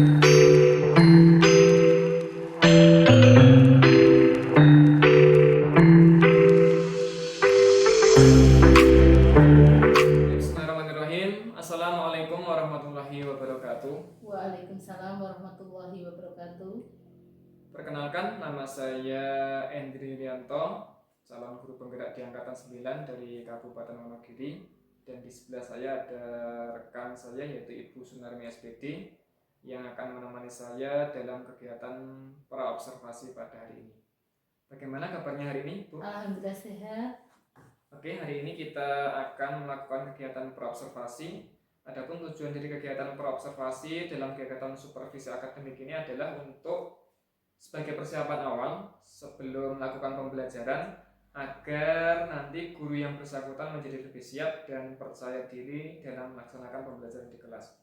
Bismillahirrahmanirrahim. Assalamualaikum warahmatullahi wabarakatuh. Waalaikumsalam warahmatullahi wabarakatuh. Perkenalkan, nama saya Endri Rianto, calon guru penggerak di Angkatan 9 dari Kabupaten Wonogiri. Dan di sebelah saya ada rekan saya yaitu Ibu Sunarmi SPD yang akan menemani saya dalam kegiatan praobservasi pada hari ini. Bagaimana kabarnya hari ini, Bu? Alhamdulillah sehat. Oke, hari ini kita akan melakukan kegiatan praobservasi. Adapun tujuan dari kegiatan praobservasi dalam kegiatan supervisi akademik ini adalah untuk sebagai persiapan awal sebelum melakukan pembelajaran agar nanti guru yang bersangkutan menjadi lebih siap dan percaya diri dalam melaksanakan pembelajaran di kelas.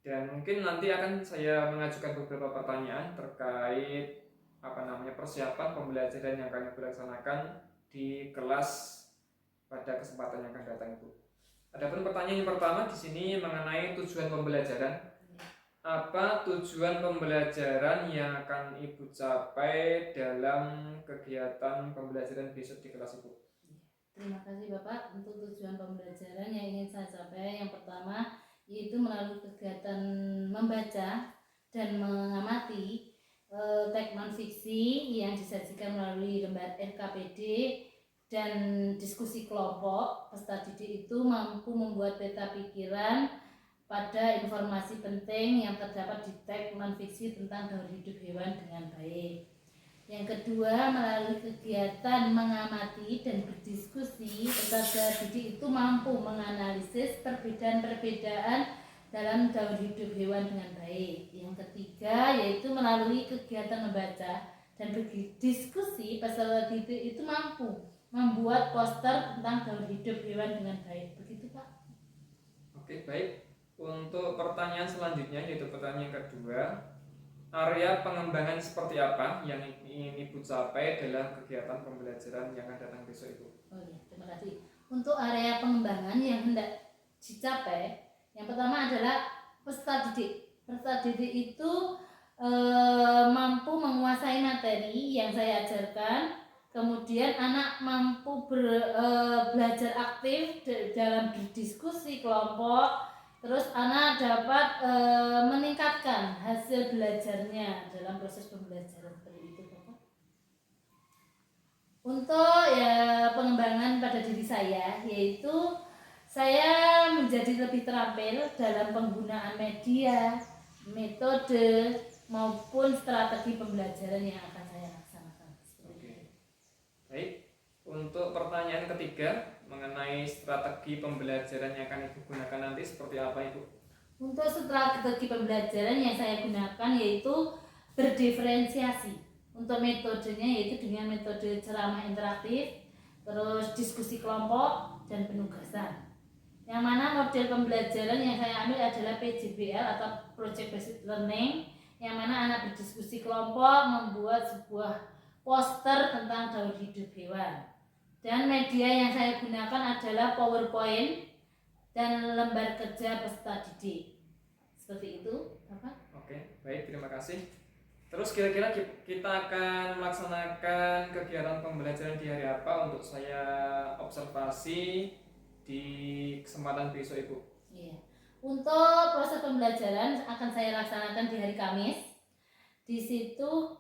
Dan mungkin nanti akan saya mengajukan beberapa pertanyaan terkait persiapan pembelajaran yang akan dilaksanakan di kelas pada kesempatan yang akan datang, Ibu. Adapun pertanyaan yang pertama di sini mengenai tujuan pembelajaran. Apa tujuan pembelajaran yang akan Ibu capai dalam kegiatan pembelajaran besok di kelas, Ibu? Terima kasih Bapak. Untuk tujuan pembelajaran yang ingin saya capai, yang pertama yaitu melalui kegiatan membaca dan mengamati teks non-fiksi yang disajikan melalui lembar RKPD dan diskusi kelompok. Peserta didik itu mampu membuat peta pikiran pada informasi penting yang terdapat di teks non-fiksi tentang daur hidup hewan dengan baik. Yang kedua, melalui kegiatan mengamati dan berdiskusi, peserta didik itu mampu menganalisis perbedaan-perbedaan dalam daur hidup hewan dengan baik. Yang ketiga, yaitu melalui kegiatan membaca dan berdiskusi, peserta didik itu mampu membuat poster tentang daur hidup hewan dengan baik. Begitu, Pak. Oke, baik. Untuk pertanyaan selanjutnya yaitu pertanyaan yang kedua, area pengembangan seperti apa yang ingin Ibu capai dalam kegiatan pembelajaran yang akan datang besok, Ibu? Oh iya, terima kasih. Untuk area pengembangan yang hendak dicapai, yang pertama adalah peserta didik. Peserta didik itu mampu menguasai materi yang saya ajarkan. Kemudian anak mampu belajar aktif dalam berdiskusi kelompok. Terus anak dapat meningkatkan hasil belajarnya dalam proses pembelajaran seperti itu, Bapak. Untuk pengembangan pada diri saya, yaitu saya menjadi lebih terampil dalam penggunaan media, metode maupun strategi pembelajaran yang akan saya laksanakan. Oke. Baik. Untuk pertanyaan ketiga mengenai strategi pembelajaran yang akan Ibu gunakan nanti seperti apa, Ibu? Untuk strategi pembelajaran yang saya gunakan yaitu berdiferensiasi. Untuk metodenya yaitu dengan metode ceramah interaktif, terus diskusi kelompok dan penugasan. Yang mana model pembelajaran yang saya ambil adalah PJBL atau Project Based Learning, yang mana anak berdiskusi kelompok membuat sebuah poster tentang daur hidup hewan. Dan media yang saya gunakan adalah PowerPoint dan lembar kerja peserta didik. Seperti itu, Bapak. Oke, baik, terima kasih. Terus kira-kira kita akan melaksanakan kegiatan pembelajaran di hari apa untuk saya observasi di kesempatan besok, Ibu? Iya. Untuk proses pembelajaran akan saya laksanakan di hari Kamis. Di situ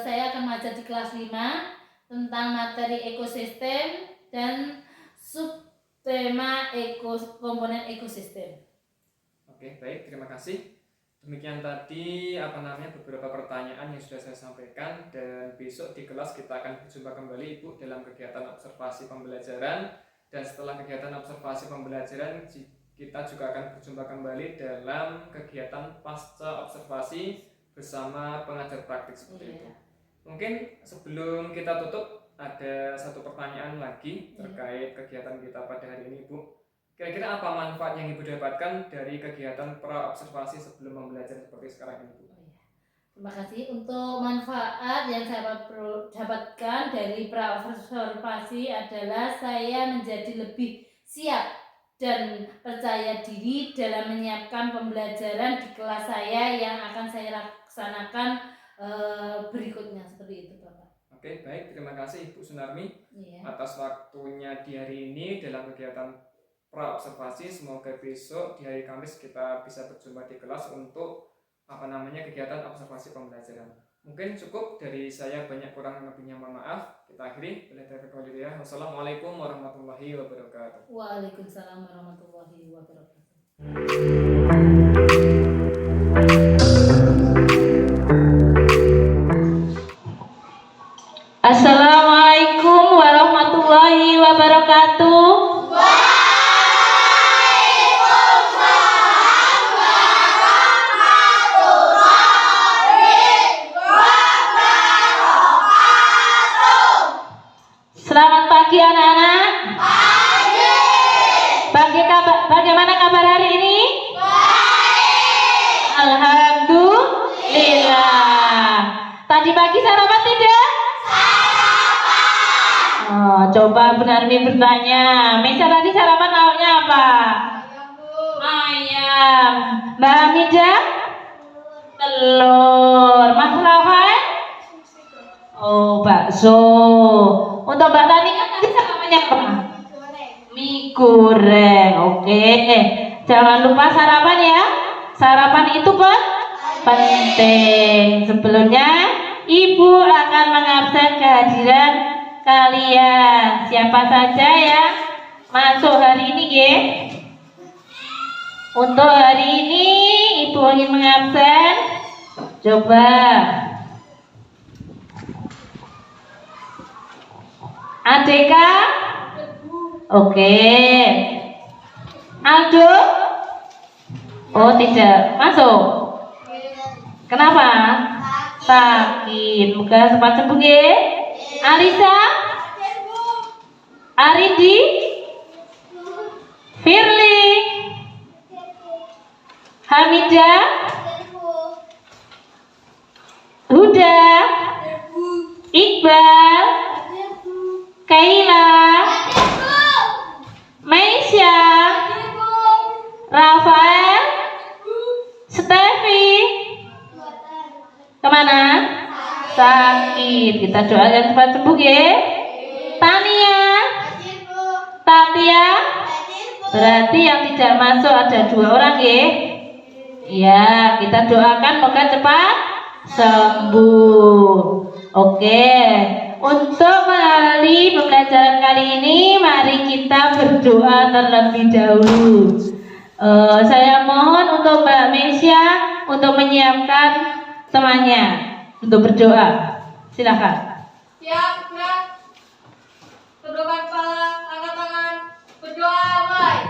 saya akan mengajar di kelas 5 tentang materi ekosistem dan subtema komponen ekosistem. Oke, baik, terima kasih. Demikian tadi beberapa pertanyaan yang sudah saya sampaikan, dan besok di kelas kita akan berjumpa kembali, Ibu, dalam kegiatan observasi pembelajaran. Dan setelah kegiatan observasi pembelajaran kita juga akan berjumpa kembali dalam kegiatan pasca observasi bersama pengajar praktik seperti itu. Mungkin sebelum kita tutup ada satu pertanyaan lagi terkait kegiatan kita pada hari ini, Ibu. Kira-kira apa manfaat yang Ibu dapatkan dari kegiatan pra-observasi sebelum membelajar seperti sekarang ini, Bu? Terima kasih. Untuk manfaat yang saya dapatkan dari pra-observasi adalah saya menjadi lebih siap dan percaya diri dalam menyiapkan pembelajaran di kelas saya yang akan saya laksanakan berikutnya. Seperti itu Bapak. Oke, baik, terima kasih Ibu Sunarmi atas waktunya di hari ini dalam kegiatan praobservasi. Semoga besok di hari Kamis kita bisa berjumpa di kelas untuk kegiatan observasi pembelajaran. Mungkin cukup dari saya, banyak kurang lebihnya mohon maaf. Kita akhiri. Wassalamualaikum warahmatullahi wabarakatuh. Waalaikumsalam warahmatullahi wabarakatuh. Assalamualaikum warahmatullahi wabarakatuh. Selamat pagi anak-anak. Bagaimana kabar hari ini? Baik. Alhamdulillah. Tadi pagi sarapan tidak? Oh, coba Bu Narmi bertanya. Mesa tadi sarapan lauknya apa? Ayam. Mbak Hamidah? Telur. Mas Rafael? Oh, bakso. Untuk Mbak Tani kan tadi sarapannya apa? Mie goreng. Oke. Jangan lupa sarapan ya. Sarapan itu penting. Sebelumnya Ibu akan mengabsen kehadiran kalian. Siapa saja yang masuk hari ini, Ge? Untuk hari ini Ibu ingin mengabsen. Coba. Adeka? Oke. Aldo? Oh, tidak masuk. Kenapa? Sakit. Moga cepat sembuh, Ge. Alisa? Arindi? Firly? Hamidah? Huda? Iqbal? Kaila? Meisya? Rafael? Stevi? Kemana? Sakit. Kita doakan cepat sembuh ya. Tania? Tatia? Berarti yang tidak masuk ada 2 orang ya. Ya, kita doakan semoga cepat sembuh. Oke. Untuk mengalami pembelajaran kali ini, mari kita berdoa terlebih dahulu. Saya mohon untuk Mbak Meisya untuk menyiapkan temannya untuk berdoa. Silakan. Siap, gerak. Tundukkan kepala, angkat tangan, berdoa mulai.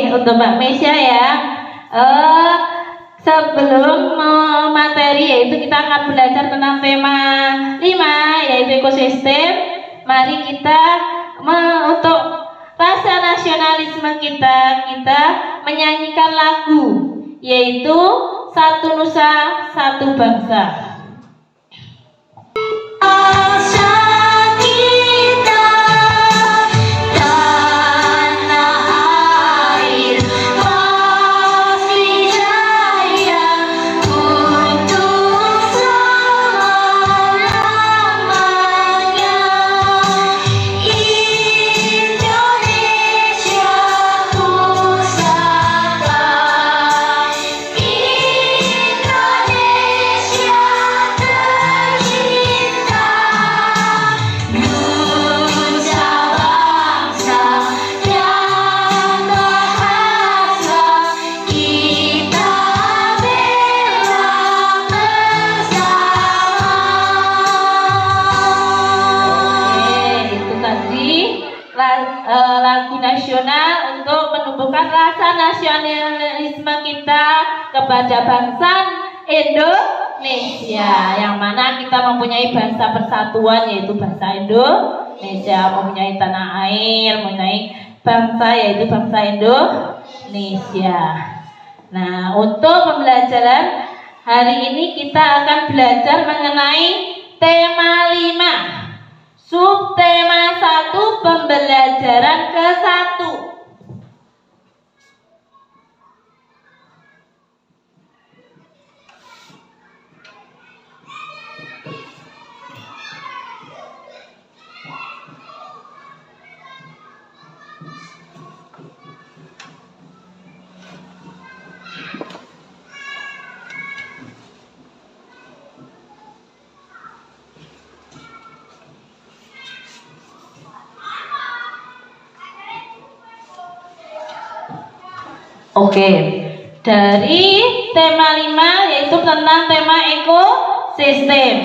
Untuk Mbak Meisya ya. Sebelum materi yaitu kita akan belajar tentang tema 5 yaitu ekosistem. Mari kita untuk rasa nasionalisme kita menyanyikan lagu yaitu Satu Nusa Satu Bangsa. Indonesia lagu nasional untuk menumbuhkan rasa nasionalisme kita kepada bangsa Indonesia, yang mana kita mempunyai bahasa persatuan yaitu bahasa Indonesia, mempunyai tanah air, mempunyai bangsa yaitu bangsa Indonesia. Nah, untuk pembelajaran hari ini kita akan belajar mengenai tema 5. Subtema 1 pembelajaran ke-1. Oke, dari tema 5 yaitu tentang tema ekosistem.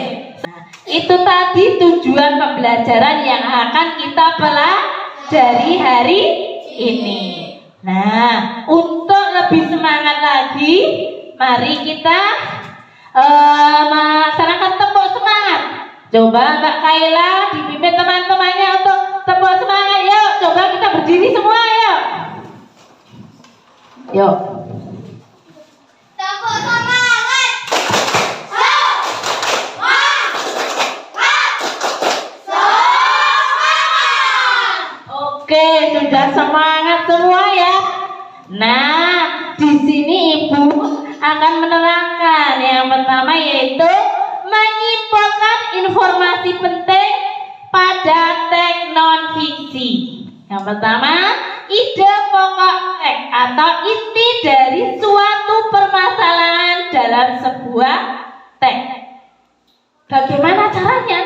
Nah, itu tadi tujuan pembelajaran yang akan kita pelajari hari ini. Nah, untuk lebih semangat lagi, mari kita masyarakat tepuk semangat. Coba Mbak Kaila dipimpin teman-temannya untuk tepuk semangat. Yuk, coba kita berdiri semua, yuk. Yuk. Tepuk semangat. Oke, sudah semangat semua ya. Nah, di sini Ibu akan menerangkan yang pertama yaitu menyimpulkan informasi penting pada teks non-fiksi. Yang pertama, ide pokok teks atau inti dari suatu permasalahan dalam sebuah teks. Bagaimana caranya?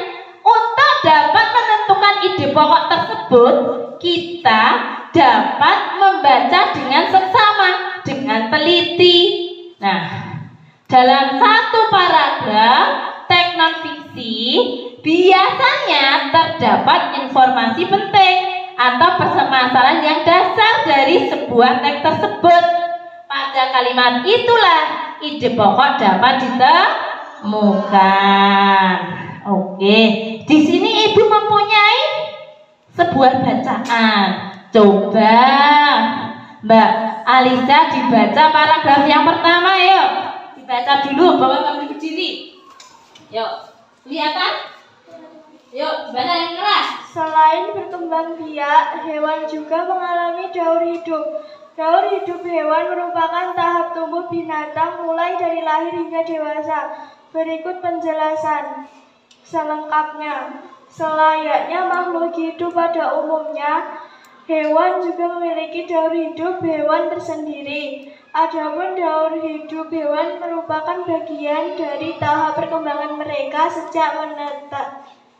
Untuk dapat menentukan ide pokok tersebut, kita dapat membaca dengan seksama, dengan teliti. Nah, dalam satu paragraf teks non-fiksi biasanya terdapat informasi penting atau permasalahan yang dasar dari sebuah teks tersebut. Pada kalimat itulah ide pokok dapat ditemukan. Oke, di sini Ibu mempunyai sebuah bacaan. Coba Mbak Alisa dibaca paragraf yang pertama, yuk. Dibaca dulu, Bapak kamu berdiri. Yuk, kelihatan? Yuk, baca yang keras. Selain berkembang biak, hewan juga mengalami daur hidup. Daur hidup hewan merupakan tahap tumbuh binatang mulai dari lahir hingga dewasa. Berikut penjelasan selengkapnya. Selayaknya makhluk hidup pada umumnya, hewan juga memiliki daur hidup hewan tersendiri. Adapun daur hidup hewan merupakan bagian dari tahap perkembangan mereka sejak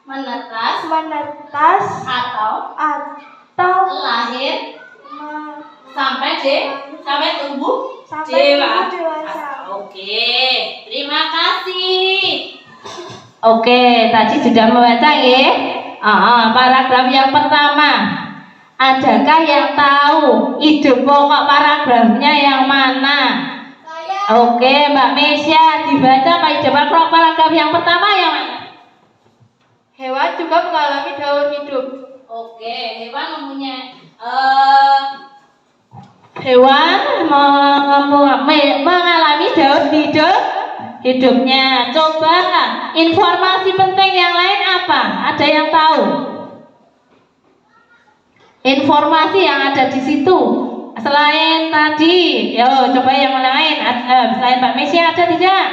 menetas atau lahir me- sampai tumbuh sampai tumbuh dewasa. Oke, terima kasih. Oke, tadi sudah membaca ya. Paragraf yang pertama. Adakah yang tahu ide pokok paragrafnya yang mana? Oke, Mbak Mesya, dibaca Pak ide pokok paragraf yang pertama yang mana? Hewan juga mengalami daur hidup. Oke, hewan mempunyai hewan mengalami daur hidupnya. Coba informasi penting yang lain apa? Ada yang tahu? Informasi yang ada di situ selain tadi, yo coba yang lain. Selain Mbak Mesya ada tidak?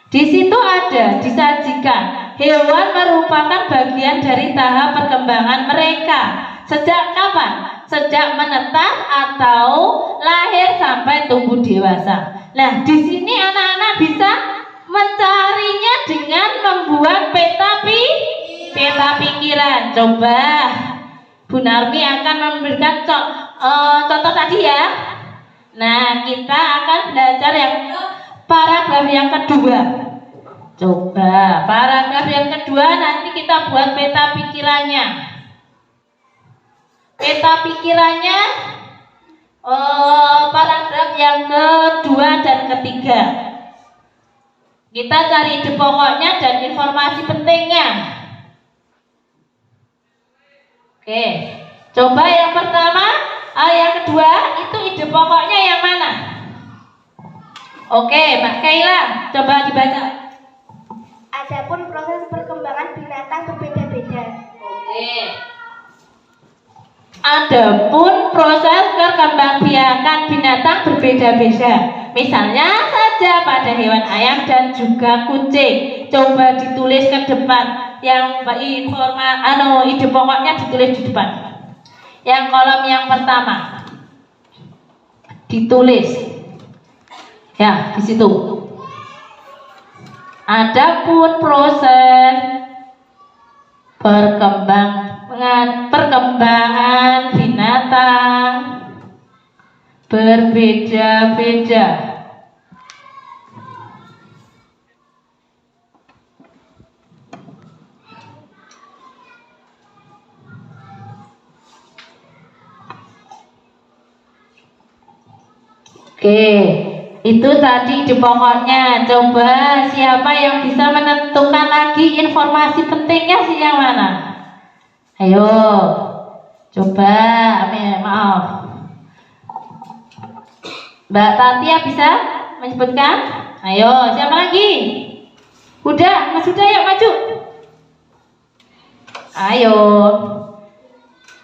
Di situ ada disajikan hewan merupakan bagian dari tahap perkembangan mereka. Sejak kapan? Sejak menetas atau lahir sampai tumbuh dewasa. Nah, di sini anak-anak bisa mencarinya dengan membuat peta pikiran. Coba Bu Narmi akan memberikan contoh tadi ya. Nah, kita akan belajar yang paragraf yang kedua. Coba paragraf yang kedua nanti kita buat peta pikirannya. Peta pikirannya paragraf yang kedua dan ketiga. Kita cari ide pokoknya dan informasi pentingnya. Oke, coba yang pertama, yang kedua itu ide pokoknya yang mana? Oke, Mbak Kaila, coba dibaca. Adapun proses perkembangan binatang berbeda-beda. Oke. Adapun proses perkembangbiakan binatang berbeda-beda. Misalnya saja pada hewan ayam dan juga kucing. Coba ditulis ke depan. Yang ide pokoknya ditulis di depan. Yang kolom yang pertama ditulis. Ya, di situ. Adapun proses perkembangan binatang berbeda-beda. Oke, itu tadi ide pokoknya. Coba siapa yang bisa menentukan lagi informasi pentingnya sih yang mana? Ayo, coba. Maaf, Mbak Tatia bisa menyebutkan? Ayo, siapa lagi? Udah, Mas Huda, yuk maju. Ayo.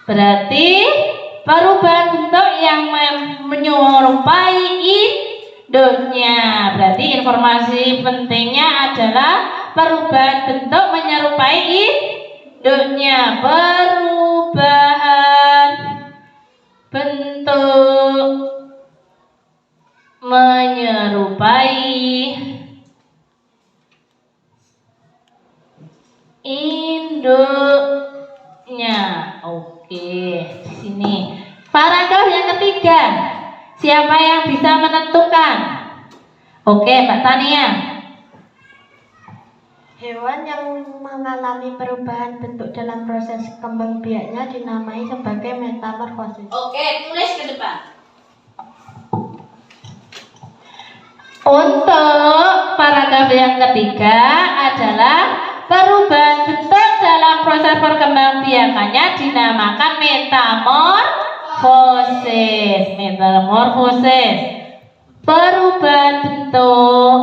Berarti perubahan bentuk yang menyerupai induknya. Berarti informasi pentingnya adalah perubahan bentuk menyerupai induknya. Perubahan bentuk menyerupai induknya. Oke, di sini. Paragraf yang ketiga. Siapa yang bisa menentukan? Oke, Mbak Tania. Hewan yang mengalami perubahan bentuk dalam proses kembang biaknya dinamai sebagai metamorfosis. Oke, tulis ke depan. Untuk paragraf yang ketiga adalah perubahan bentuk dalam proses perkembangbiakannya dinamakan metamorfosis. Metamorfosis. Perubahan bentuk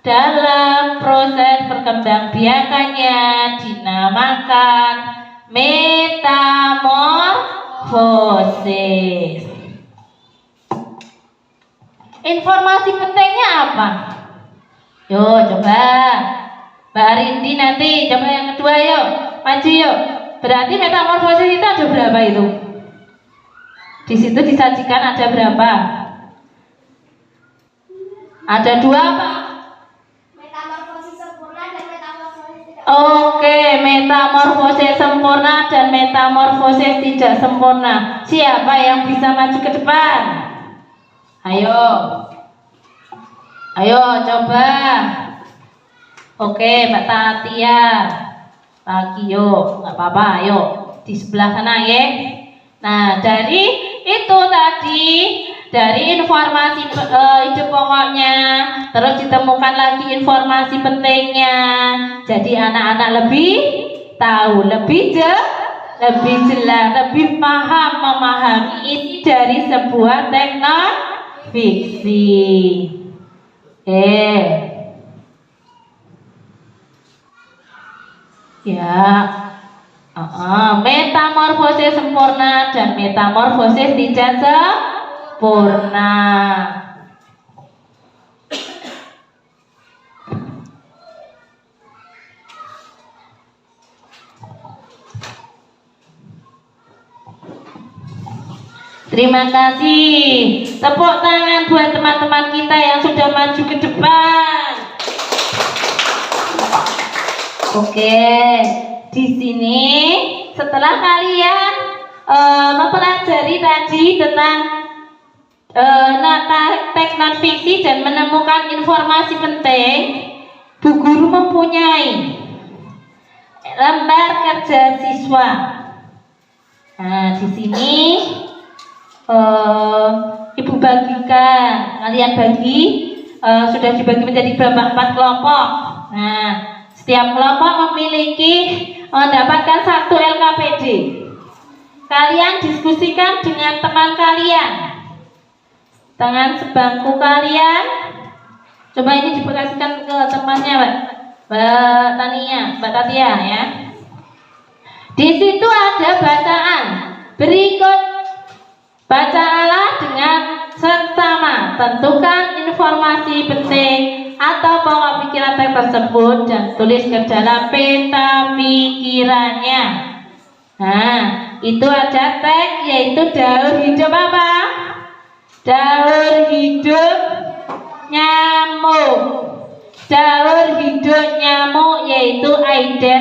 dalam proses perkembangbiakannya dinamakan metamorfosis. Informasi pentingnya apa? Yuk coba Mbak Arindi nanti coba yang kedua yuk. Maju yuk. Berarti metamorfosis itu ada berapa itu? Di situ disajikan ada berapa? Ada dua apa? Metamorfosis sempurna dan metamorfosis tidak. Oke, metamorfosis sempurna dan metamorfosis tidak sempurna. Siapa yang bisa maju ke depan? Ayo. Ayo coba. Oke, Mbak Tatia. Lagi yuk, nggak apa-apa, ayo. Di sebelah sana ya. Nah, dari itu tadi, dari informasi ide pokoknya, terus ditemukan lagi informasi pentingnya. Jadi anak-anak lebih tahu, lebih jelas, lebih paham memahami isi dari sebuah teknologi fiksi. Ya, metamorfosis sempurna dan metamorfosis tidak sempurna. Terima kasih. Tepuk tangan buat teman-teman kita yang sudah maju ke depan. Oke, di sini setelah kalian mempelajari tadi tentang teks non fiksi dan menemukan informasi penting, Bu Guru mempunyai lembar kerja siswa. Nah, di sini Ibu bagikan, kalian bagi, sudah dibagi menjadi berapa 4 kelompok. Nah, setiap kelompok mendapatkan 1 LKPD. Kalian diskusikan dengan teman kalian, dengan sebangku kalian. Coba ini diberikan ke temannya, Mbak Tatia ya. Di situ ada bacaan. Berikut bacalah dengan seksama. Tentukan informasi penting atau pokok pikiran teks tersebut dan tulis ke dalam peta pikirannya. Nah, itu ada teks yaitu daur hidup apa? Daur hidup nyamuk. Daur hidup nyamuk yaitu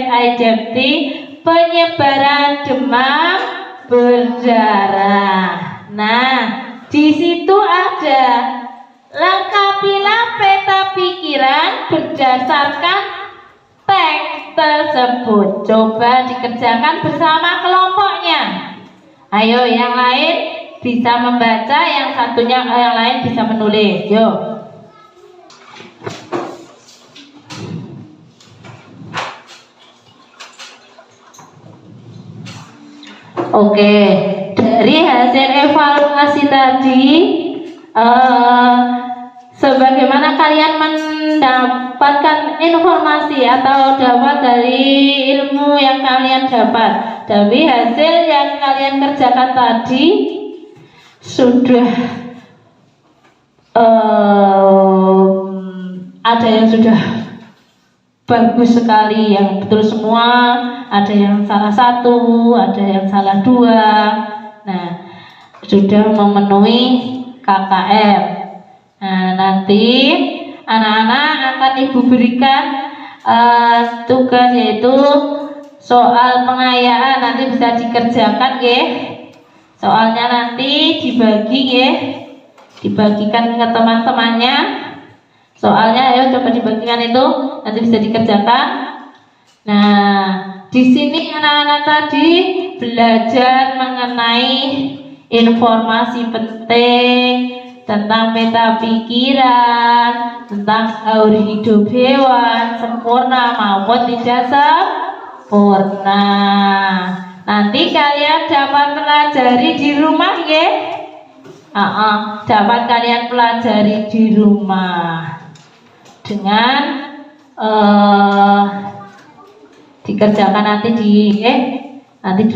identity penyebaran demam berdarah. Nah, di situ ada lengkapilah peta pikiran berdasarkan teks tersebut. Coba dikerjakan bersama kelompoknya. Ayo, yang lain bisa membaca, yang lain bisa menulis. Yuk. Oke, dari hasil evaluasi tadi, sebagaimana kalian mendapatkan informasi atau dapat dari ilmu yang kalian dapat dari hasil yang kalian kerjakan tadi, sudah ada yang sudah bagus sekali, yang betul semua, ada yang salah 1, ada yang salah 2. Nah, sudah memenuhi KKM. Nah, nanti anak-anak akan Ibu berikan tugas yaitu soal pengayaan, nanti bisa dikerjakan nggih. Soalnya nanti dibagi nggih, dibagikan ke teman-temannya. Soalnya ayo coba dibagikan itu, nanti bisa dikerjakan. Nah, di sini anak-anak tadi belajar mengenai informasi penting tentang peta pikiran, tentang daur hidup hewan sempurna maupun tidak sempurna. Nanti kalian dapat pelajari di rumah ya. Dapat kalian pelajari di rumah dengan dikerjakan nanti di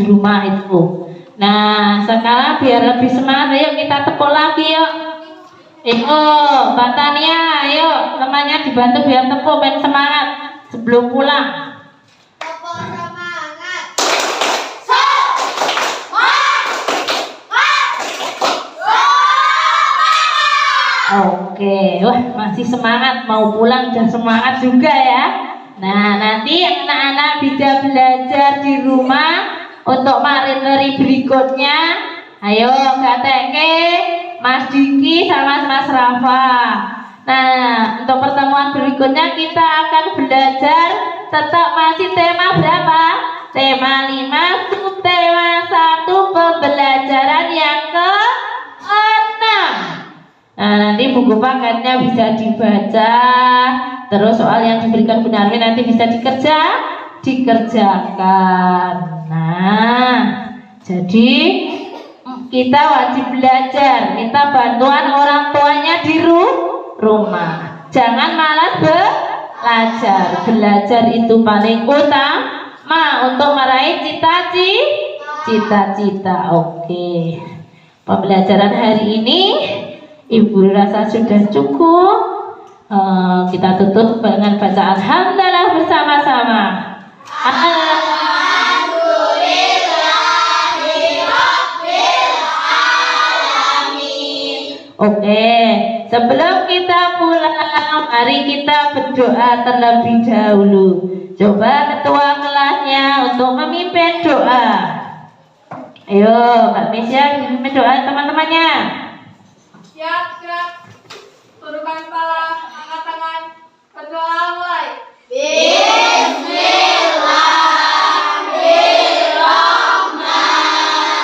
rumah itu. Nah, sekarang biar lebih semangat, yuk kita tepuk lagi yuk. Mbak Tania, ayo temannya dibantu biar tepuk, biar semangat sebelum pulang. Tepuk semangat. Oke, wah masih semangat, mau pulang udah semangat juga ya. Nah, nanti anak-anak bisa belajar di rumah untuk materi berikutnya. Ayo KTK, Mas Diki sama Mas Rafa. Nah, untuk pertemuan berikutnya kita akan belajar tetap masih tema berapa? Tema 5, subtema 1, pembelajaran yang ke-6. Nah, nanti buku paketnya bisa dibaca. Terus soal yang diberikan Gunarmi nanti bisa dikerjakan. Nah, jadi kita wajib belajar, minta bantuan orang tuanya di rumah. Jangan malas belajar. Belajar itu paling utama untuk meraih cita-cita. Oke. Pembelajaran hari ini Ibu rasa sudah cukup. Kita tutup dengan bacaan hamdalah bersama-sama. Oke, sebelum kita pulang, mari kita berdoa terlebih dahulu. Coba ketua kelasnya untuk memimpin doa. Ayo, Mbak Mesya memimpin doa teman-temannya. Siap. Tundukkan kepala, angkat tangan, berdoa mulai. Bismillahirrahmanirrahim.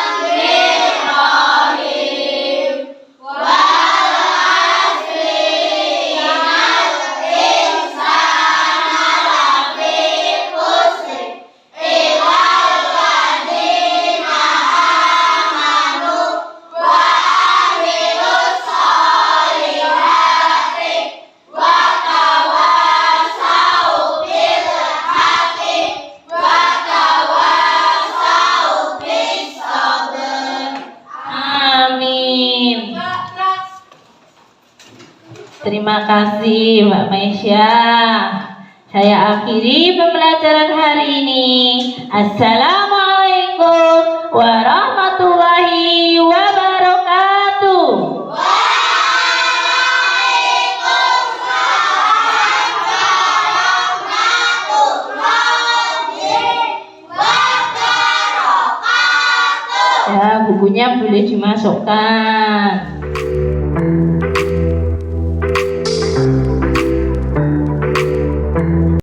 Terima kasih Mbak Maisya. Saya akhiri pembelajaran hari ini. Assalamualaikum warahmatullahi wabarakatuh. Ya, bukunya boleh dimasukkan.